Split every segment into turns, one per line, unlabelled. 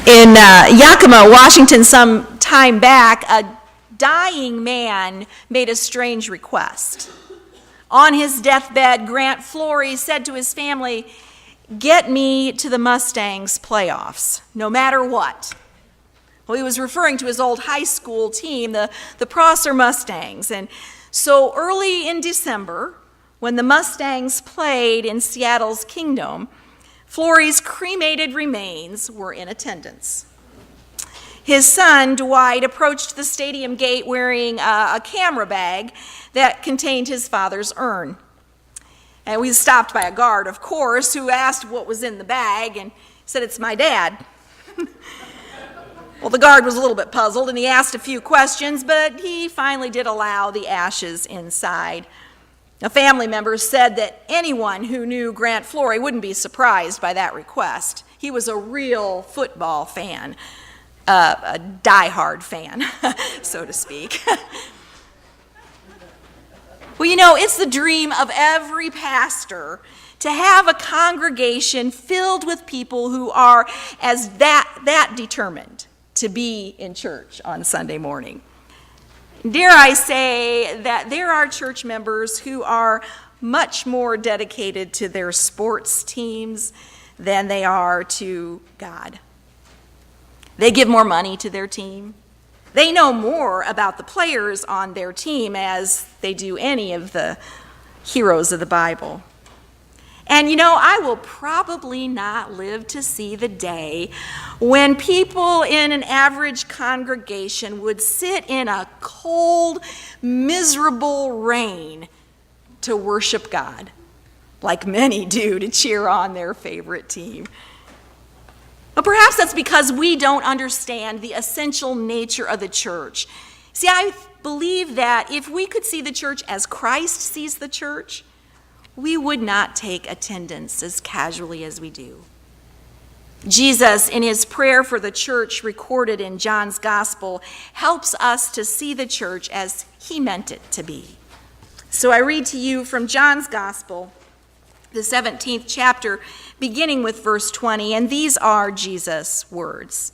In Yakima, Washington, some time back, a dying man made a strange request. On his deathbed, Grant Flory said to his family, "Get me to the Mustangs playoffs, no matter what." Well, he was referring to his old high school team, the Prosser Mustangs. And so early in December, when the Mustangs played in Seattle's Kingdom, Flory's cremated remains were in attendance. His son, Dwight, approached the stadium gate wearing a camera bag that contained his father's urn. And we was stopped by a guard, of course, who asked what was in the bag and said, "It's my dad." Well, the guard was a little bit puzzled, and he asked a few questions, but he finally did allow the ashes inside. A family member said that anyone who knew Grant Flory wouldn't be surprised by that request. He was a real football fan, a diehard fan, so to speak. Well, you know, it's the dream of every pastor to have a congregation filled with people who are as that determined to be in church on Sunday morning. Dare I say that there are church members who are much more dedicated to their sports teams than they are to God. They give more money to their team. They know more about the players on their team as they do any of the heroes of the Bible. And you know, I will probably not live to see the day when people in an average congregation would sit in a cold, miserable rain to worship God, like many do to cheer on their favorite team. But perhaps that's because we don't understand the essential nature of the church. See, I believe that if we could see the church as Christ sees the church, we would not take attendance as casually as we do. Jesus, in his prayer for the church recorded in John's Gospel, helps us to see the church as he meant it to be. So I read to you from John's Gospel, the 17th chapter, beginning with verse 20, and these are Jesus' words.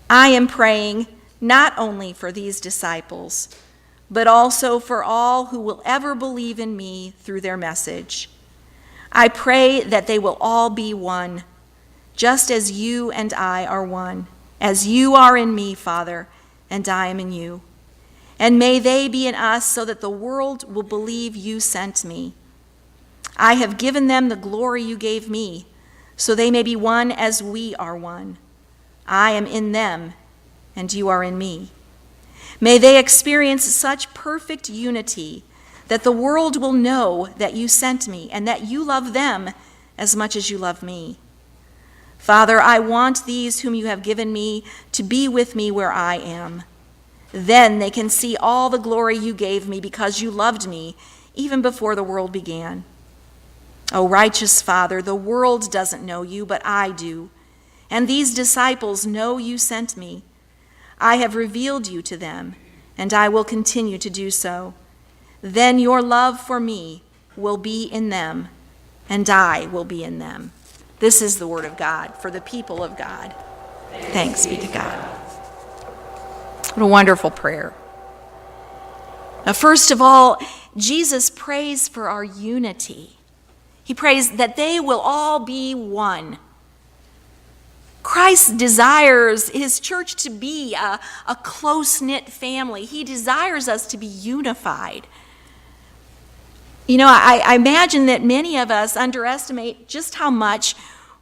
"I am praying not only for these disciples, but also for all who will ever believe in me through their message. I pray that they will all be one, just as you and I are one, as you are in me, Father, and I am in you. And may they be in us so that the world will believe you sent me. I have given them the glory you gave me, so they may be one as we are one. I am in them, and you are in me. May they experience such perfect unity that the world will know that you sent me and that you love them as much as you love me. Father, I want these whom you have given me to be with me where I am. Then they can see all the glory you gave me because you loved me even before the world began. O righteous Father, the world doesn't know you, but I do. And these disciples know you sent me. I have revealed you to them, and I will continue to do so. Then your love for me will be in them, and I will be in them." This is the word of God for the people of God. Thanks be to God. What a wonderful prayer. Now, first of all, Jesus prays for our unity. He prays that they will all be one. Christ desires his church to be a close-knit family. He desires us to be unified. You know, I imagine that many of us underestimate just how much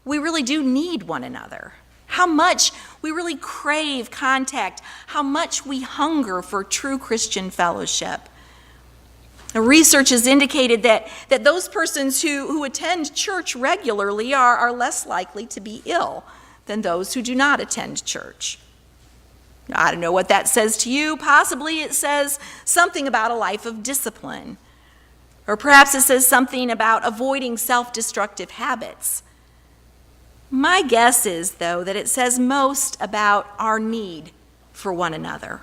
we really do need one another, how much we really crave contact, how much we hunger for true Christian fellowship. Now, research has indicated that those persons who attend church regularly are less likely to be ill than those who do not attend church. Now, I don't know what that says to you. Possibly it says something about a life of discipline. Or perhaps it says something about avoiding self-destructive habits. My guess is, though, that it says most about our need for one another.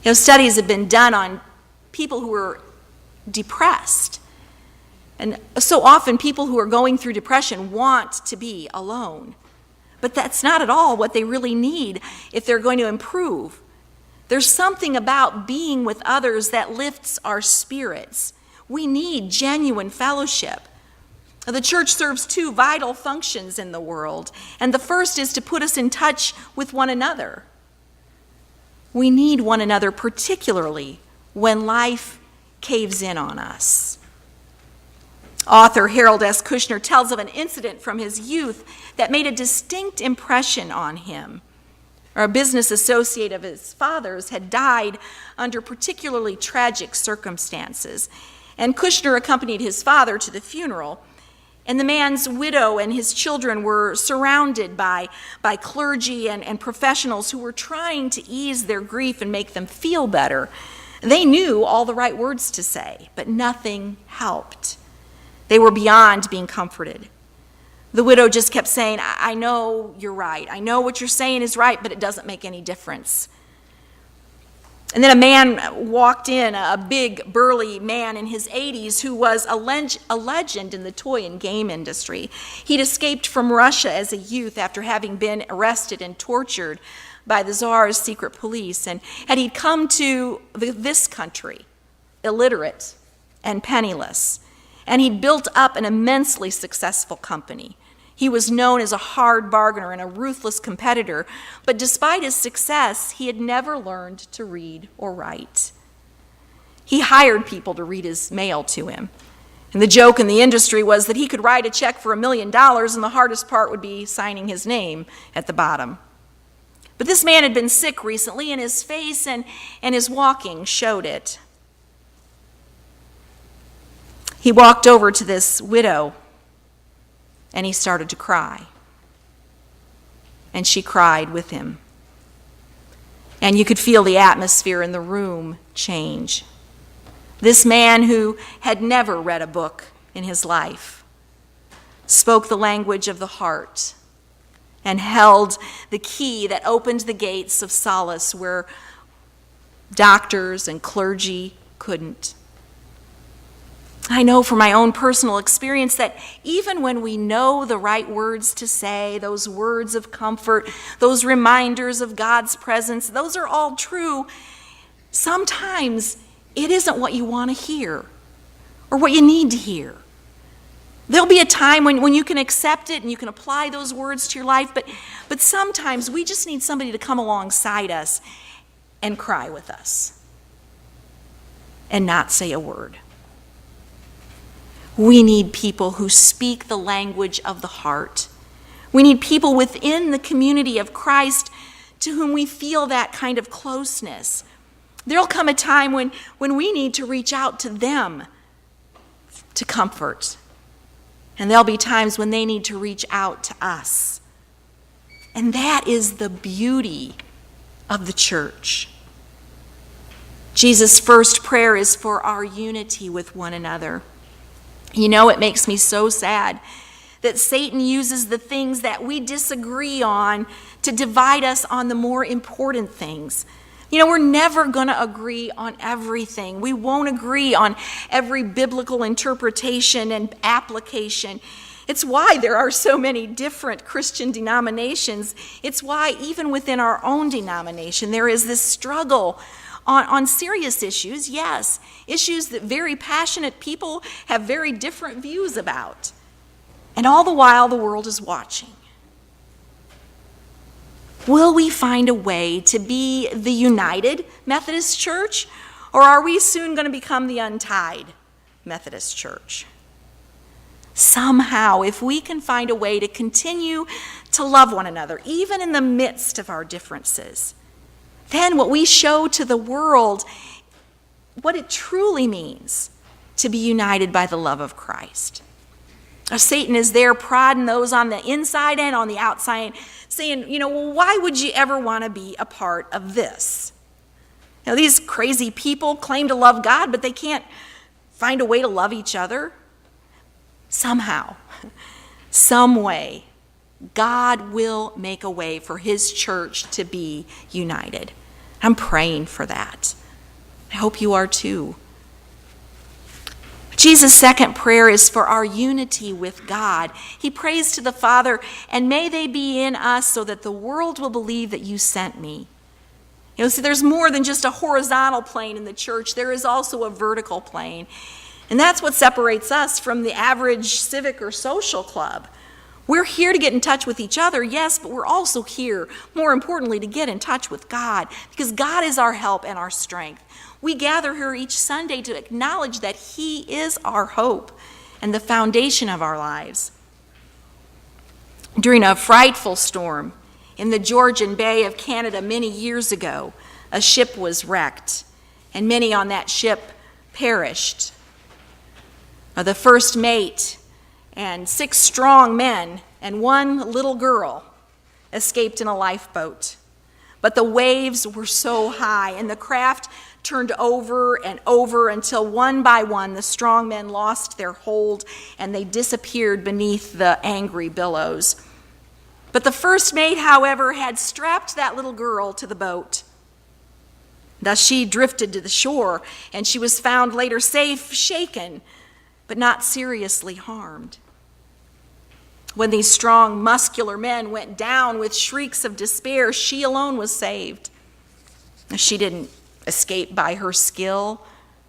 You know, studies have been done on people who are depressed. And so often people who are going through depression want to be alone. But that's not at all what they really need if they're going to improve. There's something about being with others that lifts our spirits. We need genuine fellowship. The church serves two vital functions in the world, and the first is to put us in touch with one another. We need one another, particularly when life caves in on us. Author Harold S. Kushner tells of an incident from his youth that made a distinct impression on him. A business associate of his father's had died under particularly tragic circumstances, and Kushner accompanied his father to the funeral. And the man's widow and his children were surrounded by clergy and professionals who were trying to ease their grief and make them feel better. They knew all the right words to say, but nothing helped. They were beyond being comforted. The widow just kept saying, I know you're right. I know what you're saying is right, but it doesn't make any difference. And then a man walked in, a big, burly man in his 80s who was a legend in the toy and game industry. He'd escaped from Russia as a youth after having been arrested and tortured by the Tsar's secret police. And he'd come to this country, illiterate and penniless. And he'd built up an immensely successful company. He was known as a hard bargainer and a ruthless competitor, but despite his success, he had never learned to read or write. He hired people to read his mail to him. And the joke in the industry was that he could write a check for $1 million, and the hardest part would be signing his name at the bottom. But this man had been sick recently, and his face and his walking showed it. He walked over to this widow, and he started to cry. And she cried with him. And you could feel the atmosphere in the room change. This man, who had never read a book in his life, spoke the language of the heart and held the key that opened the gates of solace where doctors and clergy couldn't. I know from my own personal experience that even when we know the right words to say, those words of comfort, those reminders of God's presence, those are all true, sometimes it isn't what you want to hear or what you need to hear. There'll be a time when you can accept it and you can apply those words to your life, but sometimes we just need somebody to come alongside us and cry with us and not say a word. We need people who speak the language of the heart. We need people within the community of Christ to whom we feel that kind of closeness. There'll come a time when we need to reach out to them to comfort. And there'll be times when they need to reach out to us. And that is the beauty of the church. Jesus' first prayer is for our unity with one another. You know, it makes me so sad that Satan uses the things that we disagree on to divide us on the more important things. You know, we're never going to agree on everything. We won't agree on every biblical interpretation and application. It's why there are so many different Christian denominations. It's why even within our own denomination there is this struggle on serious issues, yes, issues that very passionate people have very different views about. And all the while, the world is watching. Will we find a way to be the United Methodist Church, or are we soon going to become the Untied Methodist Church? Somehow, if we can find a way to continue to love one another, even in the midst of our differences, then what we show to the world, what it truly means to be united by the love of Christ. Satan is there prodding those on the inside and on the outside, saying, well, why would you ever want to be a part of this? These crazy people claim to love God, but they can't find a way to love each other. Somehow, some way, God will make a way for his church to be united. I'm praying for that. I hope you are too. Jesus' second prayer is for our unity with God. He prays to the Father, and may they be in us so that the world will believe that you sent me. See, there's more than just a horizontal plane in the church. There is also a vertical plane. And that's what separates us from the average civic or social club. We're here to get in touch with each other, yes, but we're also here, more importantly, to get in touch with God, because God is our help and our strength. We gather here each Sunday to acknowledge that He is our hope and the foundation of our lives. During a frightful storm in the Georgian Bay of Canada many years ago, a ship was wrecked, and many on that ship perished. The first mate and 6 strong men and 1 little girl escaped in a lifeboat. But the waves were so high, and the craft turned over and over until one by one the strong men lost their hold and they disappeared beneath the angry billows. But the first mate, however, had strapped that little girl to the boat. Thus she drifted to the shore, and she was found later safe, shaken, but not seriously harmed. When these strong, muscular men went down with shrieks of despair, she alone was saved. She didn't escape by her skill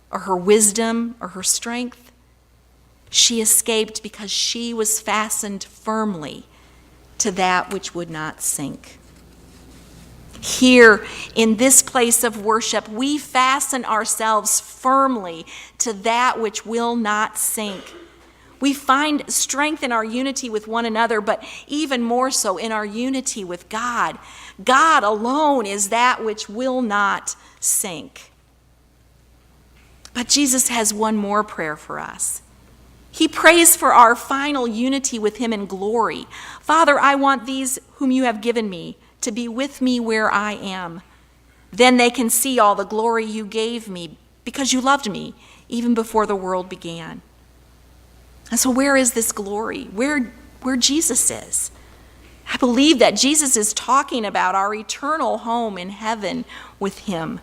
or her wisdom or her strength. She escaped because she was fastened firmly to that which would not sink. Here, in this place of worship, we fasten ourselves firmly to that which will not sink. We find strength in our unity with one another, but even more so in our unity with God. God alone is that which will not sink. But Jesus has one more prayer for us. He prays for our final unity with Him in glory. Father, I want these whom you have given me to be with me where I am. Then they can see all the glory you gave me because you loved me even before the world began. And so where is this glory? Where Jesus is? I believe that Jesus is talking about our eternal home in heaven with Him.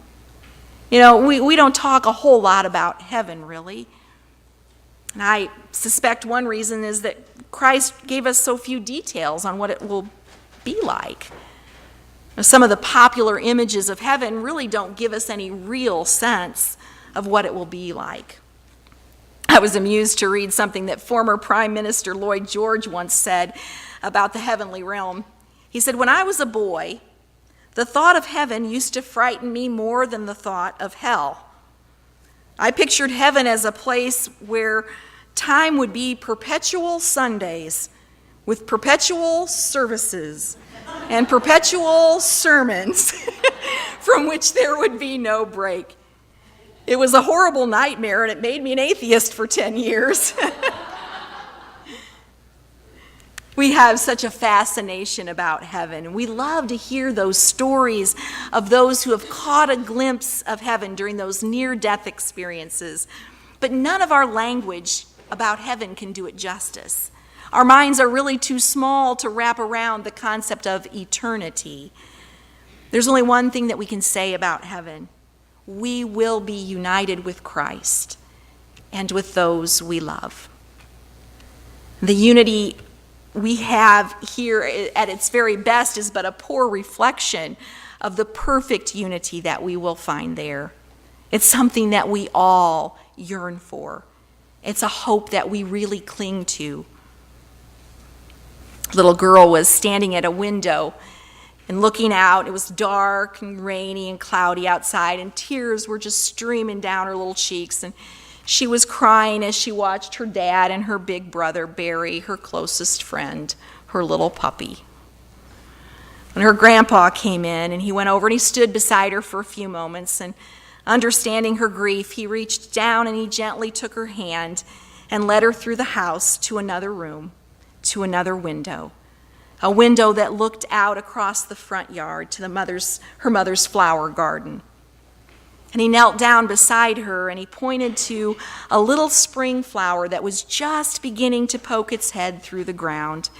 We don't talk a whole lot about heaven, really. And I suspect one reason is that Christ gave us so few details on what it will be like. Some of the popular images of heaven really don't give us any real sense of what it will be like. I was amused to read something that former Prime Minister Lloyd George once said about the heavenly realm. He said, "When I was a boy, the thought of heaven used to frighten me more than the thought of hell. I pictured heaven as a place where time would be perpetual Sundays with perpetual services and perpetual sermons from which there would be no break. It was a horrible nightmare, and it made me an atheist for 10 years. We have such a fascination about heaven. We love to hear those stories of those who have caught a glimpse of heaven during those near-death experiences. But none of our language about heaven can do it justice. Our minds are really too small to wrap around the concept of eternity. There's only one thing that we can say about heaven. We will be united with Christ and with those we love. The unity we have here at its very best is but a poor reflection of the perfect unity that we will find there. It's something that we all yearn for. It's a hope that we really cling to. A little girl was standing at a window and looking out. It was dark and rainy and cloudy outside, and tears were just streaming down her little cheeks. And she was crying as she watched her dad and her big brother bury her closest friend, her little puppy. When her grandpa came in, and he went over and he stood beside her for a few moments, and understanding her grief, he reached down and he gently took her hand and led her through the house to another room, to another window. A window that looked out across the front yard to her mother's flower garden. And he knelt down beside her and he pointed to a little spring flower that was just beginning to poke its head through the ground.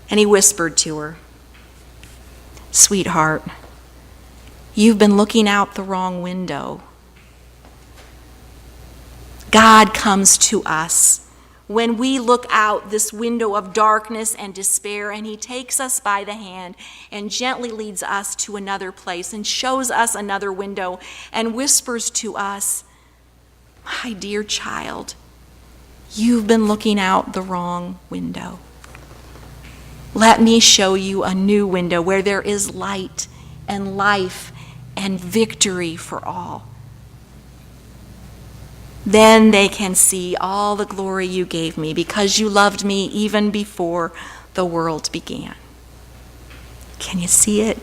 And he whispered to her, "Sweetheart, you've been looking out the wrong window. God comes to us when we look out this window of darkness and despair, and he takes us by the hand and gently leads us to another place and shows us another window and whispers to us, "My dear child, you've been looking out the wrong window. Let me show you a new window where there is light and life and victory for all." Then they can see all the glory you gave me because you loved me even before the world began. Can you see it?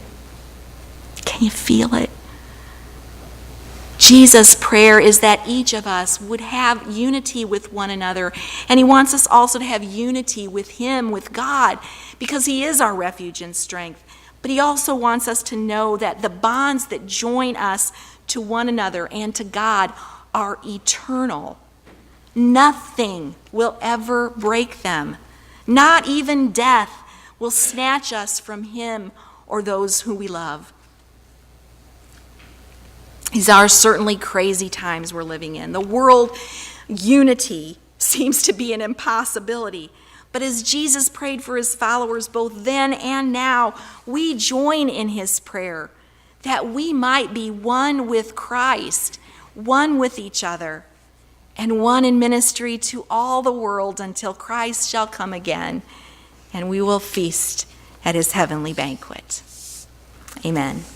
Can you feel it? Jesus' prayer is that each of us would have unity with one another, and he wants us also to have unity with him, with God, because he is our refuge and strength. But he also wants us to know that the bonds that join us to one another and to God are eternal. Nothing will ever break them. Not even death will snatch us from him or those who we love. These are certainly crazy times we're living in. The world unity seems to be an impossibility. But as Jesus prayed for his followers both then and now, we join in his prayer that we might be one with Christ, one with each other, and one in ministry to all the world until Christ shall come again and we will feast at his heavenly banquet. Amen.